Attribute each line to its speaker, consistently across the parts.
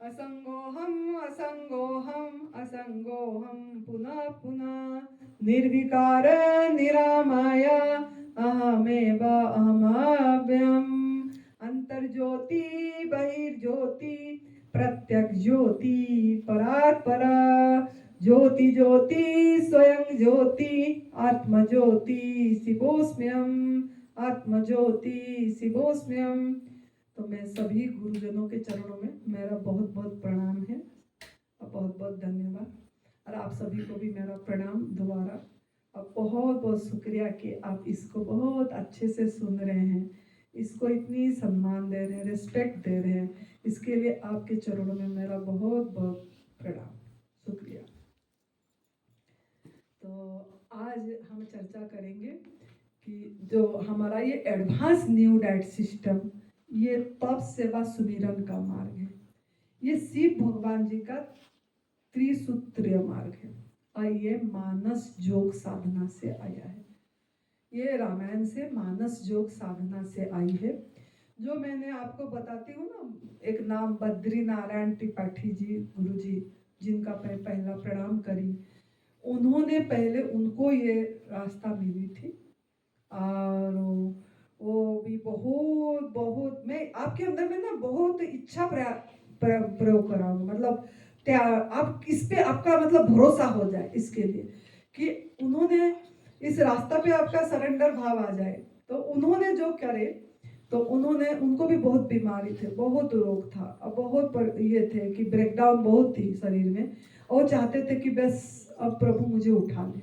Speaker 1: असंगोहम असंगोहम असंगोहम पुनः पुनः निर्विकार निरामय अहमेव अहमव्ययम् अंतर्ज्योति बहिर्ज्योति प्रत्यक्ष ज्योति परात्परा ज्योति ज्योति स्वयं ज्योति आत्म ज्योति शिवोस्म्यम् आत्म ज्योति शिवोस्म्यम्। तो मैं सभी गुरुजनों के चरणों में मेरा बहुत बहुत प्रणाम है और बहुत बहुत धन्यवाद। और आप सभी को भी मेरा प्रणाम दोबारा और बहुत बहुत शुक्रिया कि आप इसको बहुत अच्छे से सुन रहे हैं, इसको इतनी सम्मान दे रहे हैं, रिस्पेक्ट दे रहे हैं। इसके लिए आपके चरणों में मेरा बहुत बहुत प्रणाम, शुक्रिया। तो आज हम चर्चा करेंगे कि जो हमारा ये एडवांस न्यू डाइट सिस्टम, ये तप सेवा सुमिरन का मार्ग है। ये शिव भगवान जी का त्रिसूत्रीय मार्ग है और ये मानस योग साधना से आया है। ये रामायण से मानस योग साधना से आई है। जो मैंने आपको बताती हूँ ना, एक नाम बद्री नारायण त्रिपाठी जी गुरु जी, जिनका मैं पहला प्रणाम करी, उन्होंने पहले उनको ये रास्ता मिली थी और वो भी बहुत बहुत मैं आपके अंदर में ना बहुत इच्छा प्रयोग कराऊंगा, मतलब आप इस पे आपका मतलब भरोसा हो जाए इसके लिए कि उन्होंने इस रास्ता पे आपका सरेंडर भाव आ जाए। तो उन्होंने जो करे, तो उन्होंने उनको भी बहुत बीमारी थे, बहुत रोग था और बहुत ये थे कि ब्रेकडाउन बहुत थी शरीर में और चाहते थे कि बस अब प्रभु मुझे उठा ले,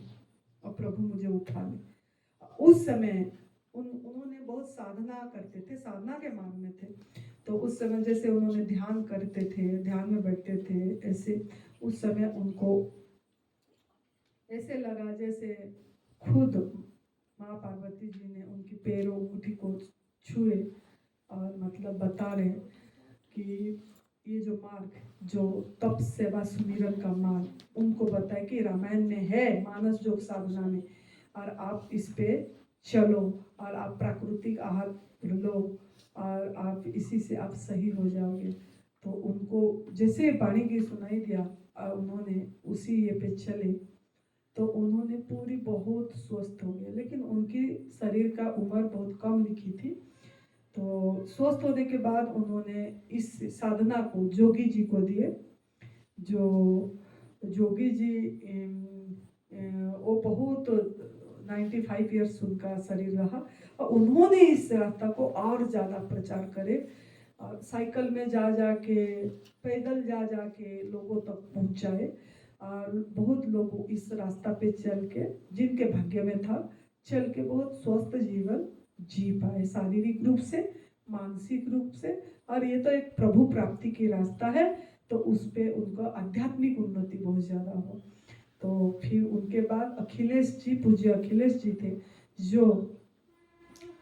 Speaker 1: अब प्रभु मुझे उठा ले। उस समय उन्होंने बहुत साधना करते थे, साधना के मार्ग में थे। तो उस समय जैसे उन्होंने ध्यान करते थे, ध्यान में बैठते थे, ऐसे उस समय उनको ऐसे लगा जैसे खुद माँ पार्वती जी ने उनकी पैरों मुट्ठी को छुए और मतलब बता रहे कि ये जो मार्ग, जो तप सेवा सुमिरन का मार्ग, उनको बताए कि रामायण में है, मानस योग साधना में, और आप इस पे चलो और आप प्राकृतिक आहार लो और आप इसी से आप सही हो जाओगे। तो उनको जैसे वाणी की सुनाई दिया और उन्होंने उसी ये पे चले, तो उन्होंने पूरी बहुत स्वस्थ हो गए। लेकिन उनकी शरीर का उम्र बहुत कम लिखी थी। तो स्वस्थ होने के बाद उन्होंने इस साधना को जोगी जी को दिए। जो जोगी जी वो बहुत 95 ईयर्स उनका शरीर रहा और उन्होंने इस रास्ता को और ज़्यादा प्रचार करे और साइकिल में जा जा के, पैदल जा जा के लोगों तक पहुंचाए और बहुत लोग इस रास्ता पे चल के, जिनके भाग्य में था, चल के बहुत स्वस्थ जीवन जी पाए, शारीरिक रूप से, मानसिक रूप से। और ये तो एक प्रभु प्राप्ति की रास्ता है, तो उस पे उनका आध्यात्मिक उन्नति बहुत ज़्यादा हो। तो फिर उनके बाद अखिलेश जी, पूज्य अखिलेश जी थे, जो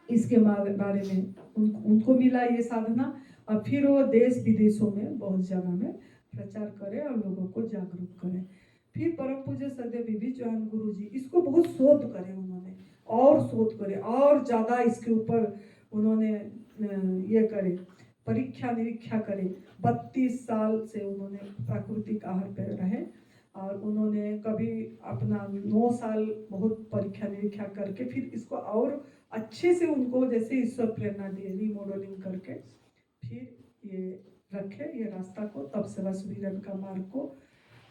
Speaker 1: इसके बारे में उनको मिला ये साधना और फिर वो देश विदेशों में बहुत जगह में प्रचार करे और लोगों को जागरूक करे। फिर परम पूज्य सदैव विधि चौहान गुरु जी इसको बहुत शोध करे, उन्होंने और शोध करे और ज़्यादा इसके ऊपर उन्होंने ये करे, परीक्षा निरीक्षा करे। 32 साल से उन्होंने प्राकृतिक आहार पर रहे और उन्होंने कभी अपना 9 साल बहुत परीक्षा निरीक्षा करके फिर इसको और अच्छे से उनको जैसे ईश्वर प्रेरणा दिए, रीमॉडलिंग करके फिर ये रखे ये रास्ता को, तप सेवा सुमिरन का मार्ग को।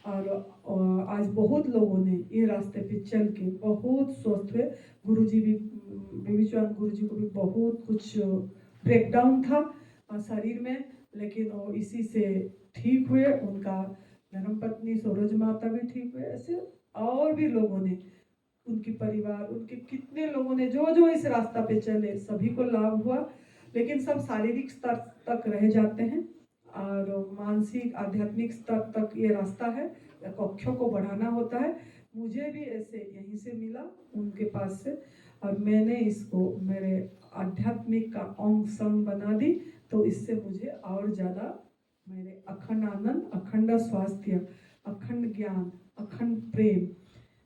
Speaker 1: और आज बहुत लोगों ने ये रास्ते पे चल के बहुत स्वस्थ हुए। गुरुजी भी, विविचवान गुरुजी को भी बहुत कुछ ब्रेकडाउन था शरीर में, लेकिन वो इसी से ठीक हुए। उनका धर्मपत्नी सरोज माता भी ठीक हुए। ऐसे और भी लोगों ने, उनकी परिवार, उनके कितने लोगों ने, जो जो इस रास्ता पे चले, सभी को लाभ हुआ। लेकिन सब शारीरिक स्तर तक रह जाते हैं और मानसिक आध्यात्मिक स्तर तक ये रास्ता है, कक्षों को बढ़ाना होता है। मुझे भी ऐसे यहीं से मिला, उनके पास से, और मैंने इसको मेरे आध्यात्मिक का अंग संग बना दी। तो इससे मुझे और ज़्यादा मेरे अखंड आनंद, अखंड स्वास्थ्य, अखंड ज्ञान, अखंड प्रेम,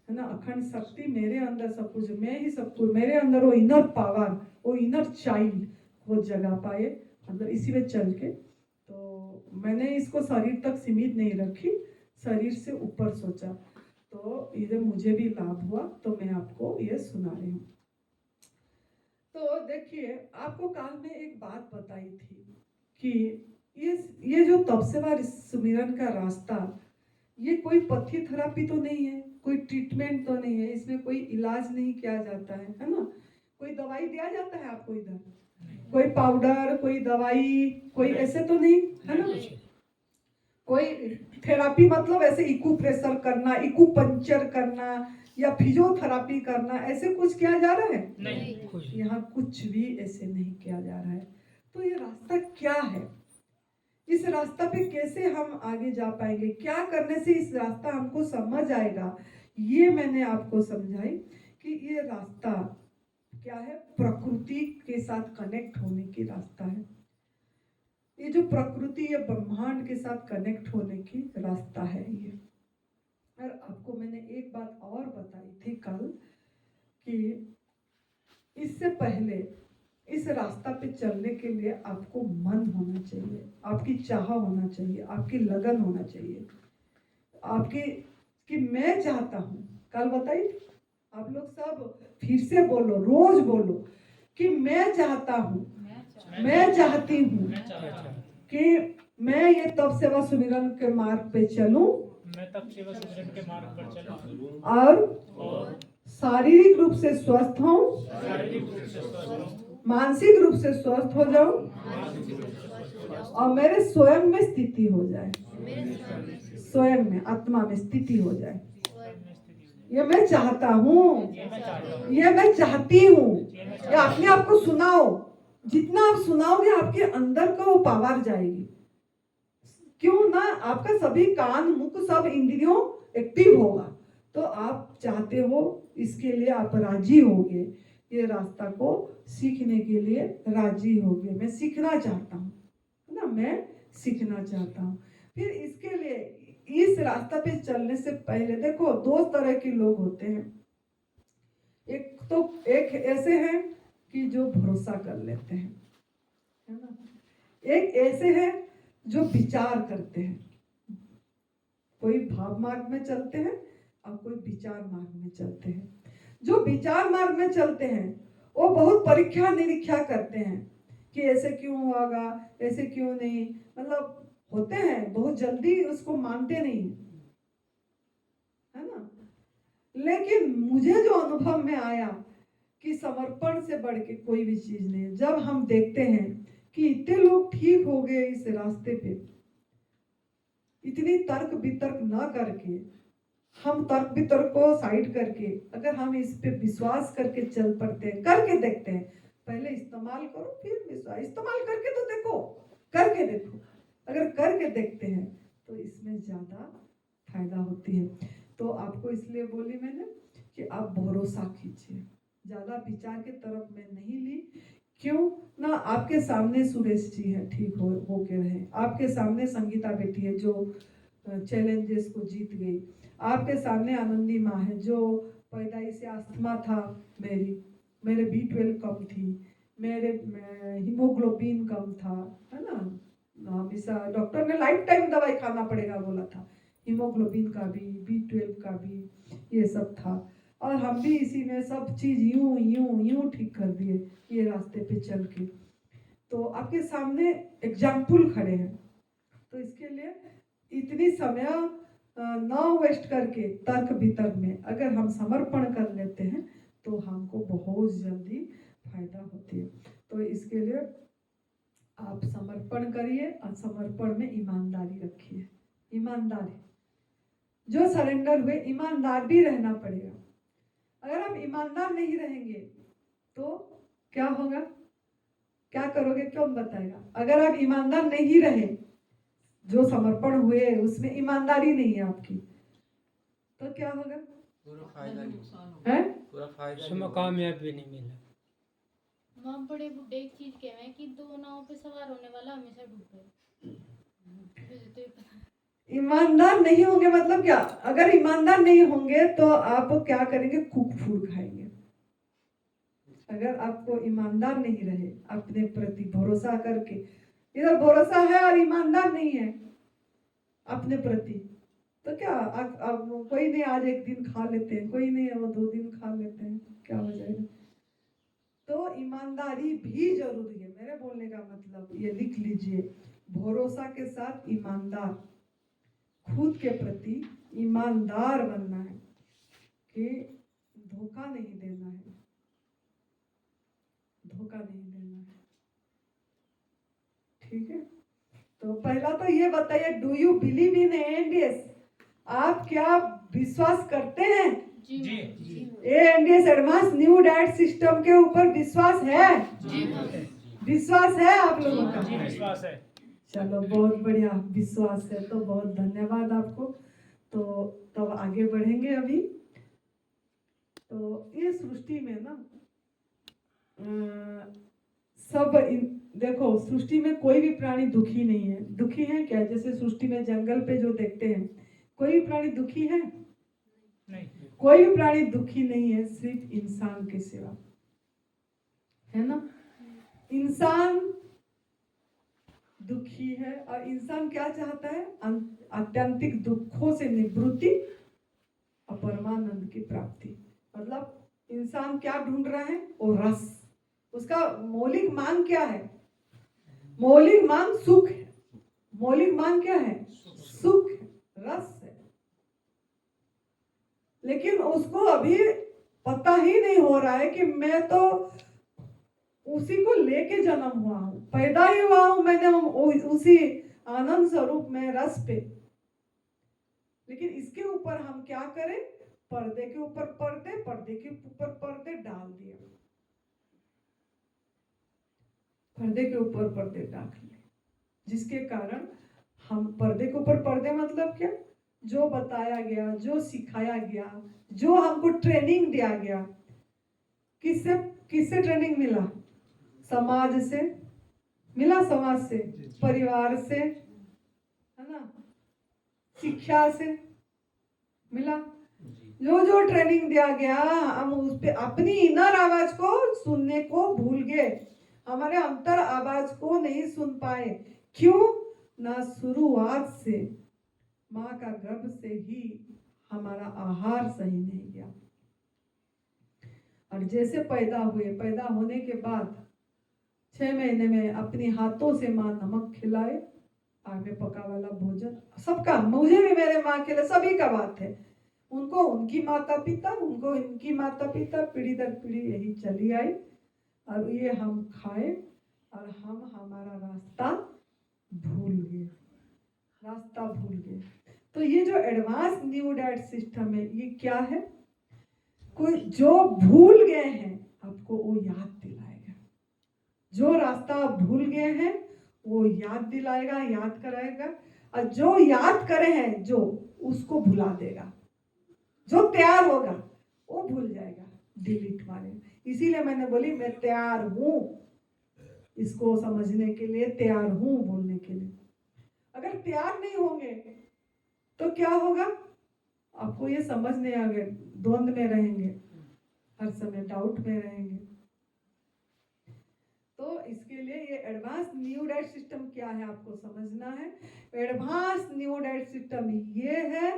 Speaker 1: है ना, अखंड शक्ति मेरे अंदर, सब कुछ मैं ही सब कुछ, मेरे अंदर वो इनर पावर, वो इनर चाइल्ड वो जगा पाए, मतलब इसी में चल के। तो मैंने इसको शरीर तक सीमित नहीं रखी, शरीर से ऊपर सोचा, तो ये मुझे भी लाभ हुआ, तो मैं आपको ये सुना रही हूँ। तो देखिए, आपको काल में एक बात बताई थी कि ये जो तपस्या सुमिरन का रास्ता, ये कोई पथ्य थेरेपी तो नहीं है, कोई ट्रीटमेंट तो नहीं है, इसमें कोई इलाज नहीं किया जाता है ना? कोई दवाई दिया जाता है आपको इधर? कोई पाउडर, कोई दवाई, कोई ऐसे तो नहीं है ना? कोई थेरापी मतलब ऐसे इक्यूप्रेशर करना, इक्यूपंक्चर करना या फिजियोथेरापी करना, ऐसे कुछ किया जा रहा है? नहीं, यहाँ कुछ भी ऐसे नहीं किया जा रहा है। तो ये रास्ता क्या है? इस रास्ता पे कैसे हम आगे जा पाएंगे? क्या करने से इस रास्ता हमको समझ आएगा? ये मैंने आपको समझाई कि ये रास्ता क्या है, प्रकृति के साथ कनेक्ट होने की रास्ता है। ये जो प्रकृति या ब्रह्मांड के साथ कनेक्ट होने की रास्ता है ये। और आपको मैंने एक बात और बताई थी कल कि इससे पहले इस रास्ता पे चलने के लिए आपको मन होना चाहिए, आपकी चाह होना चाहिए, आपकी लगन होना चाहिए, आपकी कि मैं चाहता हूँ। कल बताइए, आप लोग सब फिर से बोलो, रोज बोलो कि मैं चाहता हूँ, मैं चाहती हूँ कि मैं ये तप सेवा सुमिरन के मार्ग पे चलूं,
Speaker 2: मैं तप सेवा सुमिरन के मार्ग पर चलूं
Speaker 1: और शारीरिक रूप से स्वस्थ हूँ, मानसिक रूप से स्वस्थ हो जाऊं, और मेरे स्वयं में स्थिति हो जाए, स्वयं में आत्मा में स्थिति हो जाए। ये मैं चाहता हूँ, ये मैं चाहती हूँ। ये अपने आप को सुनाओ, जितना आप सुनाओगे आपके अंदर का वो पावर जाएगी। क्यों ना, आपका सभी कान मुख सब इंद्रियों एक्टिव होगा, तो आप चाहते हो, इसके लिए आप राजी होगे, ये रास्ता को सीखने के लिए राजी होगे। मैं सीखना चाहता हूँ ना, मैं सीखना चाहता हूँ। फिर इसके लिए इस रास्ता पे चलने से पहले देखो, दो तरह के लोग होते हैं। एक ऐसे हैं कि जो भरोसा कर लेते हैं, है ना? एक ऐसे हैं जो विचार करते हैं। कोई भाव मार्ग में चलते हैं और कोई विचार मार्ग में चलते हैं। जो विचार मार्ग में चलते हैं वो बहुत परीक्षा निरीक्षा करते हैं कि ऐसे क्यों होगा, ऐसे क्यों नहीं, मतलब होते हैं, बहुत जल्दी उसको मानते नहीं, है ना? लेकिन मुझे जो अनुभव में आया कि समर्पण से बढ़ के कोई भी चीज नहीं है। जब हम देखते हैं कि इतने लोग ठीक हो गए इस रास्ते पे, इतनी तर्क वितर्क ना करके, हम तर्क वितर्क को साइड करके अगर हम इस पे विश्वास करके चल पड़ते हैं, करके देखते हैं, पहले इस्तेमाल करो फिर विश्वास, इस्तेमाल करके तो देखो, करके देखो, अगर करके देखते हैं तो इसमें ज्यादा फायदा होती है। तो आपको इसलिए बोली मैंने कि आप भरोसा कीजिए, ज्यादा विचार के तरफ में नहीं ली। क्यों ना, आपके सामने सुरेश जी है, ठीक हो के रहे, आपके सामने संगीता बेटी है जो चैलेंजेस को जीत गई, आपके सामने आनंदी माँ है जो पैदाइश से अस्थमा था, मेरे B12 कम थी, मेरे हीमोग्लोबिन कम था, है ना? हमेशा डॉक्टर ने लाइफ टाइम दवाई खाना पड़ेगा बोला था, हीमोग्लोबिन का भी, B12 का भी, ये सब था। और हम भी इसी में सब चीज यूं यूं यूं ठीक कर दिए ये रास्ते पे चल के। तो आपके सामने एग्जाम्पल खड़े हैं, तो इसके लिए इतनी समय ना वेस्ट करके तर्क वितर्क में अगर हम समर्पण कर लेते हैं तो हमको बहुत जल्दी फायदा होती है। तो इसके लिए आप समर्पण करिए और समर्पण में ईमानदारी रखिए। ईमानदारी, जो सरेंडर हुए, ईमानदार भी रहना पड़ेगा। अगर आप ईमानदार नहीं रहेंगे तो क्या होगा, क्या करोगे, कौन बताएगा? अगर आप ईमानदार नहीं रहे, जो समर्पण हुए उसमें ईमानदारी नहीं है आपकी, तो क्या होगा?
Speaker 3: पूरा फायदा नहीं
Speaker 1: है,
Speaker 3: पूरा फायदा
Speaker 2: उसमें कामयाबी नहीं मिला।
Speaker 4: माँ बड़े बुड्ढे एक चीज कहे कि दो नाव पे सवार होने वाला हमेशा डूबे।
Speaker 1: ईमानदार नहीं होंगे मतलब क्या? अगर ईमानदार नहीं होंगे तो आप क्या करेंगे, कुक फूड खाएंगे। अगर आपको ईमानदार नहीं रहे, अपने प्रति भरोसा करके इधर भरोसा है और ईमानदार नहीं है अपने प्रति, तो क्या अब कोई नहीं आज एक दिन खा लेते हैं, कोई नहीं वो 2 दिन खा लेते हैं, क्या हो जाएगा। तो ईमानदारी भी जरूरी है। मेरे बोलने का मतलब ये लिख लीजिए, भरोसा के साथ ईमानदार, खुद के प्रति ईमानदार बनना है कि धोखा नहीं देना है, धोखा नहीं देना है। ठीक है, तो पहला तो ये बताइए, डू यू बिलीव इन एएनडीएस? आप क्या विश्वास करते हैं
Speaker 4: जी
Speaker 2: जी।
Speaker 1: एएनडीएस एडवांस न्यू डाइट सिस्टम के ऊपर? विश्वास है?
Speaker 4: जी
Speaker 1: विश्वास है आप लोगों का?
Speaker 2: जी विश्वास है।
Speaker 1: चलो बहुत बढ़िया, विश्वास है तो बहुत धन्यवाद आपको। तो तब आगे बढ़ेंगे अभी। तो ये सृष्टि में ना देखो, सृष्टि में कोई भी प्राणी दुखी नहीं है। दुखी है क्या? जैसे सृष्टि में जंगल पे जो देखते हैं, कोई भी प्राणी दुखी है?
Speaker 2: नहीं।
Speaker 1: कोई भी प्राणी दुखी नहीं है, सिर्फ इंसान के सिवा, है ना। इंसान दुखी है और इंसान क्या चाहता है? आत्यंतिक दुखों से निवृत्ति और परमानंद की प्राप्ति। मतलब इंसान क्या ढूंढ रहा है? वो रस। उसका मौलिक मांग क्या है? मौलिक मांग सुख है। मौलिक मांग क्या है? सुख है, रस है। लेकिन उसको अभी पता ही नहीं हो रहा है कि मैं तो उसी को लेके जन्म हुआ हूं, पैदा ही हुआ हूं मैंने उसी आनंद स्वरूप में, रस पे। लेकिन इसके ऊपर हम क्या करें? पर्दे के ऊपर पर्दे, पर्दे के ऊपर पर्दे डाल दिए, पर्दे के ऊपर पर्दे डाल दिए, जिसके कारण हम पर्दे के ऊपर पर्दे, मतलब क्या? जो बताया गया, जो सिखाया गया, जो हमको ट्रेनिंग दिया गया, किससे किससे ट्रेनिंग मिला? समाज से मिला, समाज से, परिवार से, है ना, शिक्षा से मिला। जो जो ट्रेनिंग दिया गया, हम उस पे अपनी इनर आवाज को सुनने को भूल गए, हमारे अंतर आवाज को नहीं सुन पाए। क्यों? ना शुरुआत से माँ का गर्भ से ही हमारा आहार सही नहीं गया। और जैसे पैदा हुए, पैदा होने के बाद 6 महीने में अपने हाथों से माँ नमक खिलाए, आग में पका वाला भोजन, सबका, मुझे भी मेरे माँ के लिए, सभी का बात है। उनको उनकी माता पिता, उनको इनकी माता पिता, पीढ़ी दर पीढ़ी यही चली आई, और ये हम खाए और हम हमारा रास्ता भूल गए, रास्ता भूल गए। तो ये जो एडवांस न्यू डाइट सिस्टम है, ये क्या है? कोई जो भूल गए हैं आपको वो याद दिलाएगा, जो रास्ता आप भूल गए हैं वो याद दिलाएगा, याद कराएगा। और जो याद करे हैं, जो उसको भुला देगा, जो तैयार होगा वो भूल जाएगा, डिलीट मारेगा। इसीलिए मैंने बोली मैं तैयार हूं, इसको समझने के लिए तैयार हूं, बोलने के लिए। अगर तैयार नहीं होंगे तो क्या होगा? आपको ये समझ नहीं आएगा, द्वंद में रहेंगे, हर समय डाउट में रहेंगे। तो इसके लिए ये एडवांस न्यू डाइट सिस्टम क्या है आपको समझना है। एडवांस न्यू डाइट सिस्टम ये है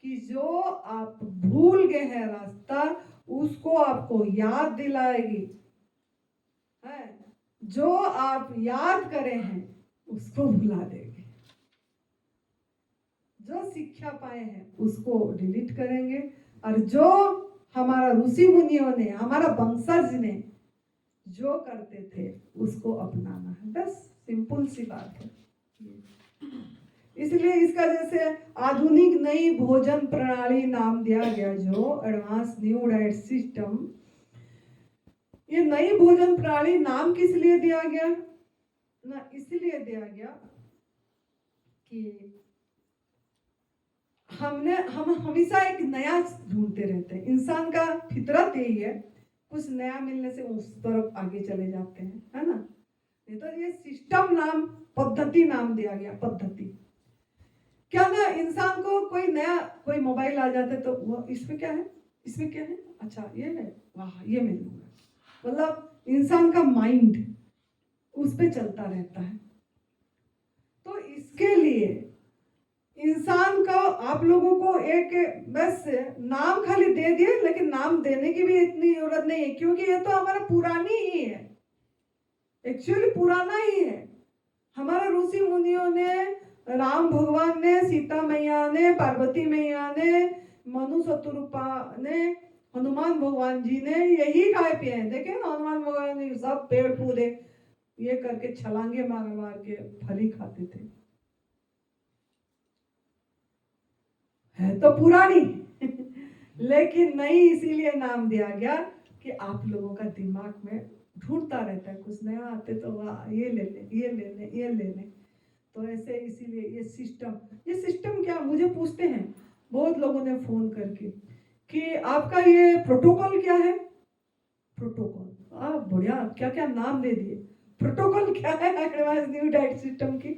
Speaker 1: कि जो आप भूल गए हैं रास्ता, उसको आपको याद दिलाएगी, है। जो आप याद करे हैं उसको भुला देगी, जो शिक्षा पाए हैं उसको डिलीट करेंगे, और जो हमारा ऋषि मुनियों ने, हमारा वंशज ने जो करते थे उसको अपनाना है। बस सिंपल सी बात है। इसलिए इसका जैसे आधुनिक नई भोजन प्रणाली नाम दिया गया, जो एडवांस न्यू डाइट सिस्टम, ये नई भोजन प्रणाली नाम किस लिए दिया गया ना? इसलिए दिया गया कि हम हमेशा एक नया ढूंढते रहते हैं। इंसान का फितरत यही है, कुछ नया मिलने से उस तरफ आगे चले जाते हैं, है ना। नहीं तो ये सिस्टम नाम, पद्धति नाम दिया गया, पद्धति। क्या ना, इंसान को कोई नया, कोई मोबाइल आ जाता है तो वो इसमें क्या है, इसमें क्या है, अच्छा ये है, वाह ये मिल लूंगा। मतलब इंसान का माइंड उस पे चलता रहता है। इसके लिए इंसान को आप लोगों को एक बस नाम खाली दे दिए, लेकिन नाम देने की भी इतनी जरूरत नहीं है, क्योंकि ये तो हमारा पुरानी ही है, एक्चुअली पुराना ही है। हमारा ऋषि मुनियों ने, राम भगवान ने, सीता मैया ने, पार्वती मैया ने, मनु शत्रुपा ने, हनुमान भगवान जी ने यही खाए पिए हैं। देखे ना, हनुमान भगवान जी सब पेड़ पौधे ये करके छलांगे मार मार के फल ही खाते थे। है तो पुरानी लेकिन नहीं, इसीलिए नाम दिया गया कि आप लोगों का दिमाग में ढूंढता रहता है, कुछ नया आते तो वाह ये ले ले, ये ले ले, ये ले ले। तो ऐसे इसीलिए ये सिस्टम क्या, मुझे पूछते हैं बहुत लोगों ने फोन करके कि आपका ये प्रोटोकॉल क्या है। प्रोटोकॉल, आप बढ़िया क्या क्या नाम दे दिए। प्रोटोकॉल क्या है एडवांस न्यू डाइट सिस्टम की?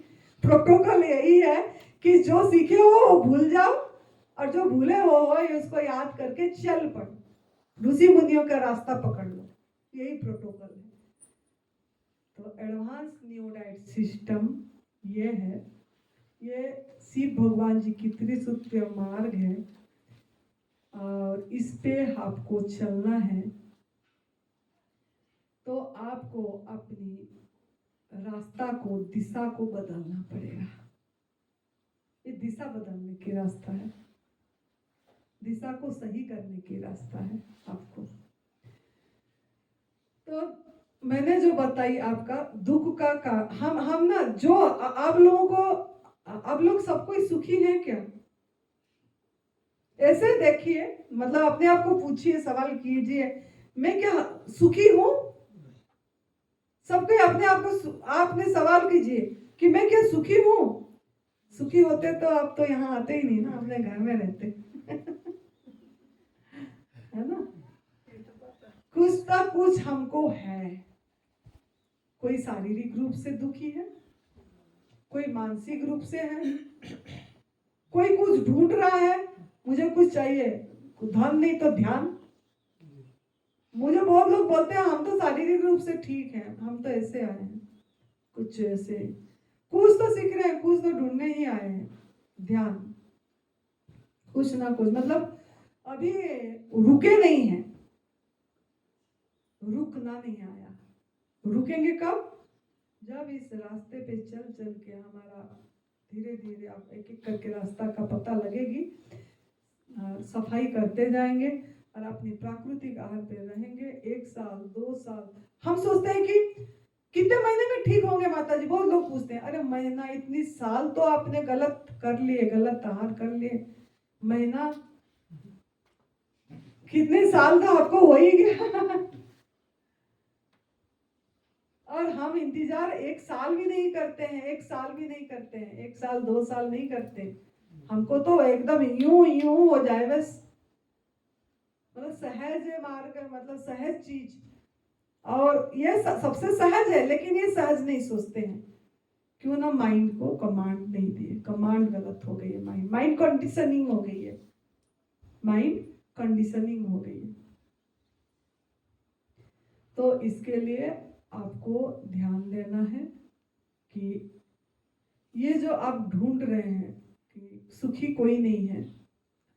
Speaker 1: प्रोटोकॉल यही है कि जो सीखे हो भूल जाओ, और जो भूले हो उसको याद करके चल पड़ो, ऋषि मुनियों का रास्ता पकड़ लो, यही प्रोटोकॉल है। तो एडवांस न्यू डाइट सिस्टम ये है, ये शिव भगवान जी की त्रिसूत्री मार्ग है, और इस पे आपको चलना है। तो आपको अपनी रास्ता को, दिशा को बदलना पड़ेगा। ये दिशा बदलने की रास्ता है, दिशा को सही करने की रास्ता है आपको। तो मैंने जो बताई आपका दुख का हम ना, जो आप लोगों को, आप लोग सब कोई सुखी हैं क्या? ऐसे देखिए, मतलब अपने आप को पूछिए, सवाल कीजिए, मैं क्या सुखी हूं? सबको अपने आप को आपने सवाल कीजिए कि मैं क्या सुखी हूं? सुखी होते तो आप तो यहाँ आते ही नहीं ना, अपने घर में रहते है ना। कुछ ना कुछ हमको है, कोई शारीरिक रूप से दुखी है, कोई मानसिक रूप से है, कोई कुछ ढूंढ रहा है, मुझे कुछ चाहिए, धन नहीं तो ध्यान। मुझे बहुत लोग बोलते हैं हम तो शारीरिक रूप से ठीक हैं, हम तो ऐसे आए हैं, कुछ ऐसे, कुछ तो सीख रहे हैं, कुछ तो ढूंढने ही आए हैं, ध्यान, कुछ ना कुछ, मतलब अभी रुके नहीं हैं, रुकना नहीं आया। रुकेंगे कब? जब इस रास्ते पे चल चल के हमारा धीरे धीरे आप एक एक करके रास्ता का पता लगेगी, सफाई करते जाएंगे और अपनी प्राकृतिक आहार पे रहेंगे। 1 साल 2 साल, हम सोचते हैं कि कितने महीने में ठीक होंगे माता जी, बहुत लोग पूछते हैं, अरे महीना, इतनी साल तो आपने गलत कर लिए, गलत आहार कर लिए, महीना कितने साल का आपको हो ही गया और हम इंतजार 1 साल भी नहीं करते हैं, 1 साल भी नहीं करते हैं, 1 साल 2 साल नहीं करते, हमको तो एकदम यूं यूं हो जाए बस, मतलब सहज मार्ग, मतलब सहज चीज, और ये सबसे सहज है, लेकिन ये सहज नहीं सोचते हैं। क्यों ना माइंड को कमांड नहीं दिए, कमांड गलत हो गई है, माइंड कंडीशनिंग हो गई है, माइंड कंडीशनिंग हो गई है। तो इसके लिए आपको ध्यान देना है कि ये जो आप ढूंढ रहे हैं कि सुखी कोई नहीं है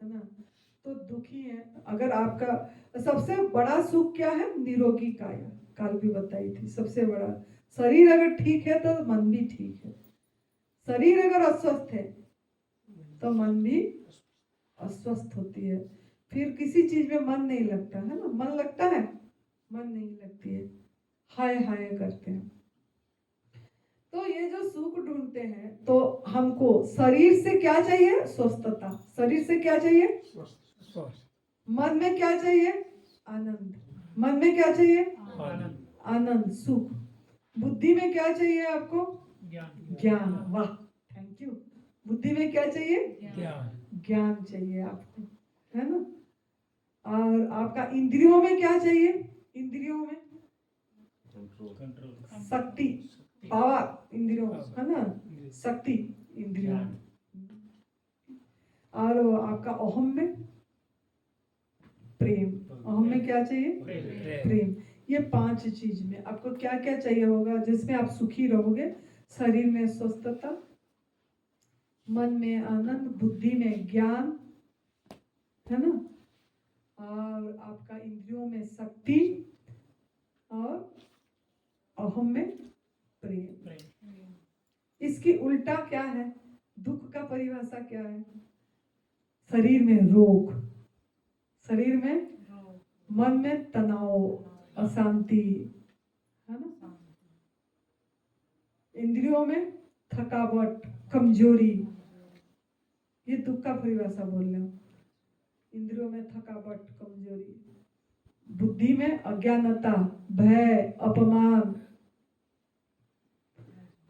Speaker 1: ना, तो दुखी है। अगर आपका सबसे बड़ा सुख क्या है? निरोगी काया, कल भी बताई थी, सबसे बड़ा। शरीर अगर ठीक है तो मन भी ठीक है, शरीर अगर अस्वस्थ है तो मन भी अस्वस्थ होती है, फिर किसी चीज में मन नहीं लगता है ना, मन लगता है, मन नहीं लगती है, हाय हाय करते हैं। तो ये जो सुख ढूंढते हैं, तो हमको शरीर से क्या चाहिए? स्वस्थता। शरीर से क्या चाहिए? मन में क्या चाहिए? आनंद। मन में क्या चाहिए?
Speaker 2: आनंद।
Speaker 1: आनंद, सुख। बुद्धि में क्या चाहिए आपको?
Speaker 2: ज्ञान।
Speaker 1: ज्ञान। वाह, थैंक यू। बुद्धि में क्या चाहिए?
Speaker 2: ज्ञान।
Speaker 1: ज्ञान चाहिए आपको, है ना। और आपका इंद्रियों में क्या चाहिए? इंद्रियों में
Speaker 2: कंट्रोल।
Speaker 1: शक्ति, पावर, इंद्रियों, है ना, शक्ति इंद्रियों में। और आपका अहम में प्रेम। अहम में क्या चाहिए? प्रेम। ये 5 चीज में आपको क्या क्या चाहिए होगा जिसमें आप सुखी रहोगे? शरीर में स्वस्थता, मन में आनंद, बुद्धि में ज्ञान, है ना, और आपका इंद्रियों में शक्ति और अहम में प्रेम।
Speaker 2: प्रेम।
Speaker 1: इसकी उल्टा क्या है? दुख का परिभाषा क्या है? शरीर में रोग, शरीर में, मन में तनाव, अशांति, है ना, इंद्रियों में थकावट, कमजोरी। ये दुख का परिभाषा बोल रहे हो। इंद्रियों में थकावट, कमजोरी, बुद्धि में अज्ञानता, भय, अपमान,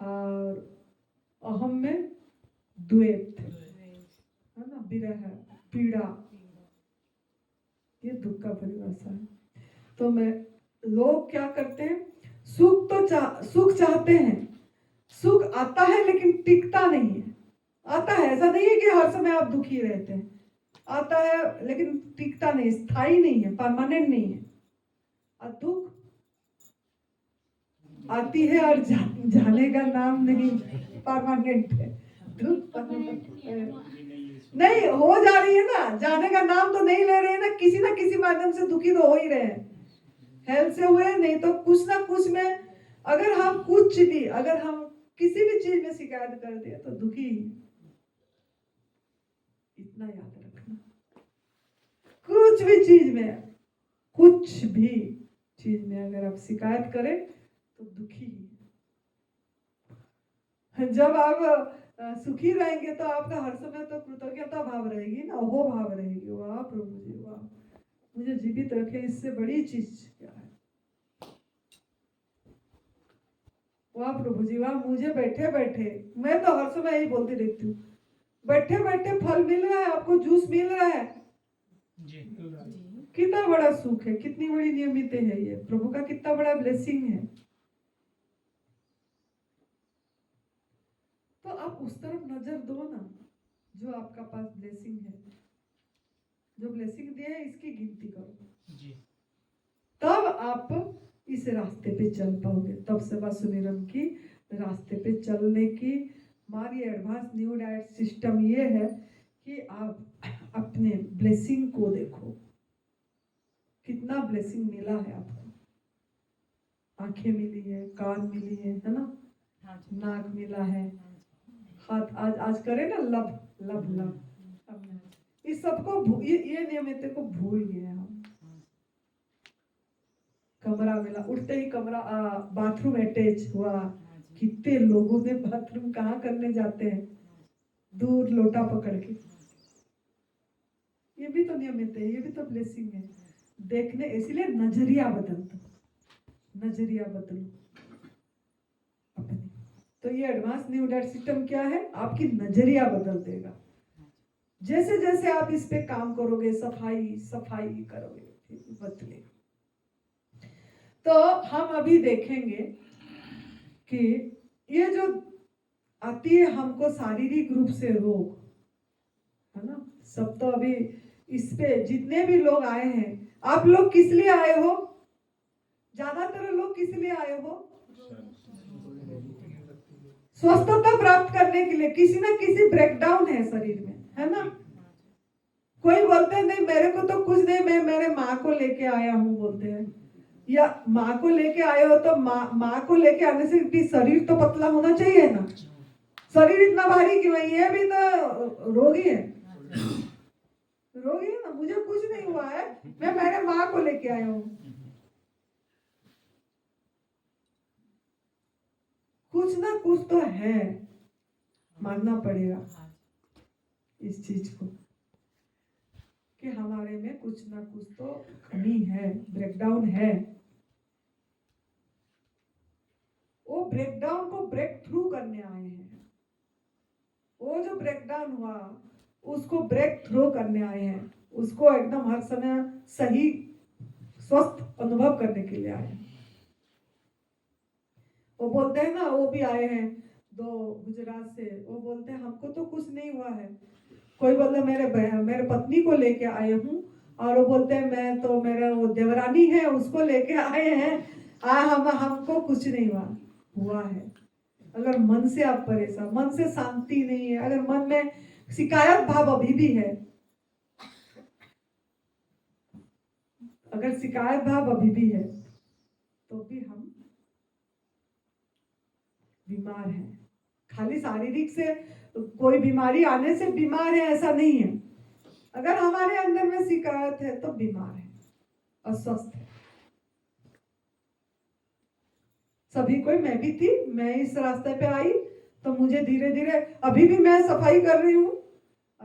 Speaker 1: और अहम में द्वेष, है ना, विरह, पीड़ा। ये दुख का परिभाषा है। तो मैं, लोग क्या करते हैं, सुख चाहते हैं, सुख आता है लेकिन टिकता नहीं है। आता है, ऐसा नहीं है कि हर समय आप दुखी रहते हैं, आता है लेकिन टिकता नहीं, स्थायी नहीं है, परमानेंट नहीं है। और दुख आती है और जाने का नाम नहीं, परमानेंट है। दुख परमानेंट नहीं, हो जा रही है ना, जाने का नाम तो नहीं ले रहे हैं ना किसी माध्यम से दुखी तो हो ही रहे हैं। हेल्थ से हुए, नहीं तो कुछ ना कुछ में, अगर हम किसी भी चीज में शिकायत कर दिया तो दुखी ही। इतना याद रखना, कुछ भी चीज में अगर आप शिकायत करें तो दुखी ही। जब आप सुखी रहेंगे तो आपका हर समय तो कृतज्ञता भाव रहेगी ना, वो भाव रहेगी, वाह प्रभु जी वाह, मुझे जीवित रखे, इससे बड़ी चीज क्या है। वाह प्रभु जी वाह, मुझे बैठे बैठे, मैं तो हर समय यही बोलती रहती हूँ, बैठे बैठे फल मिल रहा है, आपको जूस मिल रहा है
Speaker 2: जी।
Speaker 1: कितना बड़ा सुख है, कितनी बड़ी नियमित है, ये प्रभु का कितना बड़ा ब्लेसिंग है। तो आप उस तरफ नजर दो ना, जो आपका पास ब्लेसिंग है, जो ब्लेसिंग दिया है, इसकी गिनती करो
Speaker 2: जी।
Speaker 1: तब आप इस रास्ते पे चल पाओगे। तब सेवा सुमिरन की रास्ते पे चलने की हमारी एडवांस न्यू डाइट सिस्टम ये है कि आप अपने ब्लेसिंग को देखो, कितना ब्लेसिंग मिला है आपको। आंखें मिली है, कान मिली है ना, नाक मिला है, हाथ आज करे ना लब लब लब, इस सबको ये नियमित को भूल गए हम। कमरा मिला, उठते ही कमरा, बाथरूम अटैच हुआ। कितने लोगों ने बाथरूम कहाँ करने जाते हैं, दूर लोटा पकड़ के। ये भी तो नियमित है, ये भी तो ब्लेसिंग है। देखने, इसलिए नजरिया बदलो अपने। तो ये एडवांस न्यू डाइट सिस्टम क्या है, आपकी नजरिया बदल देगा। जैसे जैसे आप इस पे काम करोगे, सफाई करोगे, बदले। तो हम अभी देखेंगे कि ये जो आती है हमको शारीरिक रूप से रोग, है ना, सब तो अभी इस पे जितने भी लोग आए हैं, आप लोग किस लिए आए हो? ज्यादातर लोग किस लिए आए हो? स्वस्थता प्राप्त करने के लिए। किसी ना किसी ब्रेकडाउन है शरीर में, है ना। कोई बोलते हैं नहीं मेरे को तो कुछ नहीं, मैं मेरे माँ को लेके आया हूँ बोलते हैं, या माँ को लेके आए हो तो माँ को लेके आने से भी शरीर तो पतला होना चाहिए ना। शरीर इतना भारी क्यों है? ये भी तो रोगी है ना। मुझे कुछ नहीं हुआ है, मैं मेरे माँ को लेके आया हूँ। कुछ ना कुछ तो है, मानना पड़ेगा इस चीज को कि हमारे में कुछ ना कुछ तो कमी है, ब्रेकडाउन है। वो ब्रेकडाउन को ब्रेक थ्रू करने आए हैं। वो जो ब्रेकडाउन हुआ उसको ब्रेक थ्रू करने आए हैं, उसको एकदम हर समय सही स्वस्थ अनुभव करने के लिए आए हैं। वो बोलते हैं ना, वो भी आए हैं 2 गुजरात से, वो बोलते हैं हमको तो कुछ नहीं हुआ है। कोई बोलता मेरे पत्नी को लेके आए हूँ, और वो बोलते हैं मैं तो, मेरा वो देवरानी है उसको लेके आए हैं, हमको कुछ नहीं हुआ है। अगर मन से आप परेशान, मन से शांति नहीं है, अगर मन में शिकायत भाव अभी भी है, अगर शिकायत भाव अभी भी है, तो भी हम बीमार हैं। खाली शारीरिक से कोई बीमारी आने से बीमार है ऐसा नहीं है। अगर हमारे अंदर में शिकायत है तो बीमार है, अस्वस्थ है। सभी कोई, मैं भी थी, मैं इस रास्ते पे आई तो मुझे धीरे धीरे, अभी भी मैं सफाई कर रही हूँ,